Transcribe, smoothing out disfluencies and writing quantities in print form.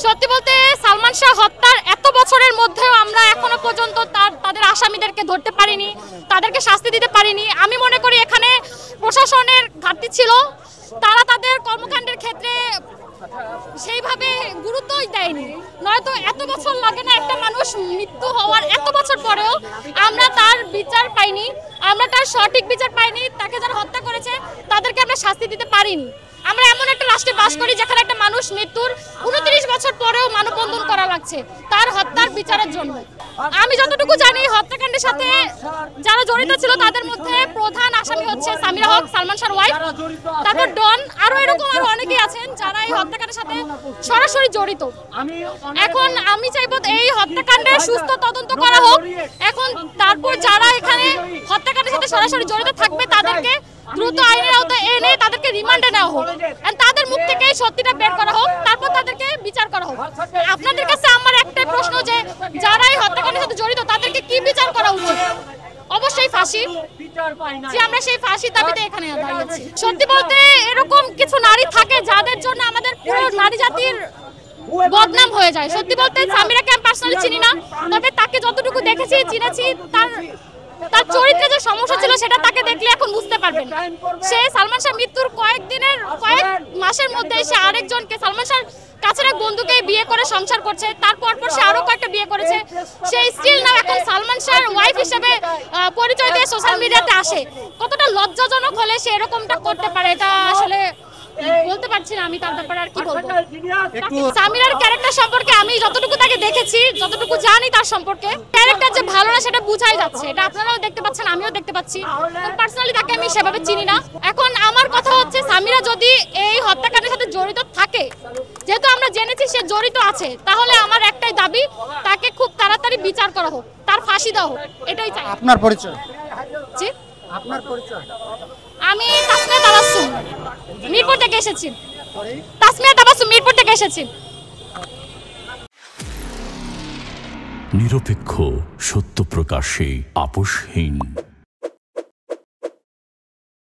সত্যি বলতে সালমান শাহ হত্যার এত বছরের মধ্যেও আমরা এখনো পর্যন্ত তাদের আসামিদেরকে ধরতে পারিনি, তাদেরকে শাস্তি দিতে পারিনি। আমি মনে করি এখানে প্রশাসনের ঘাটতি ছিল, তারা তাদের কর্মকাণ্ডের ক্ষেত্রে সেইভাবে গুরুত্বই দেয়নি। নয়তো এত বছর লাগে না একটা মানুষ মৃত্যু হওয়ার, এত বছর পরেও আমরা তার বিচার পাইনি, আমরা তার সঠিক বিচার পাইনি। তাকে যারা হত্যা করেছে তাদেরকে আমরা শাস্তি দিতে পারিনি। আমরা এমন একটা রাষ্ট্রে বাস করি যেখানে একটা মানুষ মৃত্যুর 29 বছর পরেও মানববন্ধন করা লাগছে তার হত্যার বিচারের জন্য। আমি যতটুকু জানি হত্যাকাণ্ডের সাথে যারা জড়িত ছিল তাদের মধ্যে প্রধান আসামি হচ্ছে সামিরা হক, সালমান শাহর ওয়াইফ, তারপর ডন, আরো এরকম আরো অনেকেই আছেন যারা এই হত্যাকাণ্ডের সাথে সরাসরি জড়িত। এখন আমি চাইবো এই হত্যাকাণ্ডের সুস্থ তদন্ত করা হোক। এখন তারপর যারা এখানে হত্যাকাণ্ডের সাথে সরাসরি জড়িত থাকবে তাদেরকে দ্রুত আইনের আওতায় এনে তাদেরকে রিমান্ডে নেওয়া হোক, তাদের মুখ থেকে সত্যিটা বের করা হোক, তারপর তাদেরকে বিচার করা হোক। আপনাদের কাছে আমার একটাই প্রশ্ন, যে যারা এই হত্যাকাণ্ডের সাথে জড়িত তাদেরকে কি বিচার করা উচিত? অবশ্যই ফাঁসি, যে আমরা সেই ফাঁসি দাবিতে এখানে দাঁড়িয়েছি। সত্যি বলতে এরকম কিছু নারী থাকে যাদের জন্য আমাদের পুরো নারী জাতির বদনাম হয়ে যায়। সত্যি বলতে সামিরাকে আমি পার্সোনালি চিনি না, তবে তাকে যতটুকু দেখেছি চিনেছি, তার চরিত্রে যে সমস্যা ছিল সেটা তাকে দেখলে এখন বুঝতে পারবেন। সে সালমান শাহ মৃত্যুর কয়েক মাসের মধ্যে সে আরেকজনকে, সালমান শাহর কাছের এক বন্ধুকে বিয়ে করে সংসার করছে, তারপর সে আরো কয়েকটা বিয়ে করেছে। সে স্টিল না এখন সালমান শাহর ওয়াইফ হিসেবে পরিচয় দিয়ে সোশ্যাল মিডিয়াতে আসে। কতটা লজ্জাজনক হলে সে এরকমটা করতে পারে এটা আসলে বলতে পারছি না আমি তার ব্যাপারে আর কি বলবো। সামিরার ক্যারেক্টার সম্পর্কে আমি যতটুকু তাকে দেখেছি, যতটুকু জানি তার সম্পর্কে, ক্যারেক্টার যে ভালো না সেটা বুঝাই যাচ্ছে। এটা আপনারাও দেখতে পাচ্ছেন, আমিও দেখতে পাচ্ছি। পার্সোনালি তাকে আমি সেভাবে চিনি না। এখন আমার কথা হচ্ছে সামিরা যদি এই হত্যাকাণ্ডের সাথে জড়িত থাকে, যেহেতু আমরা জেনেছি সে জড়িত আছে, তাহলে আমার একটাই দাবি তাকে খুব তাড়াতাড়ি বিচার করা হোক, তার ফাঁসি দেওয়া হোক, এটাই চাই। আপনার পরিচয়? জি, আপনার পরিচয়? আমি তাসমিয়া তাবাসসুম, মিরপুর থেকে এসেছি। তাসমিয়া তাবাসসুম, মিরপুর থেকে এসেছি। নিরপেক্ষ, সত্য প্রকাশে আপোষহীন।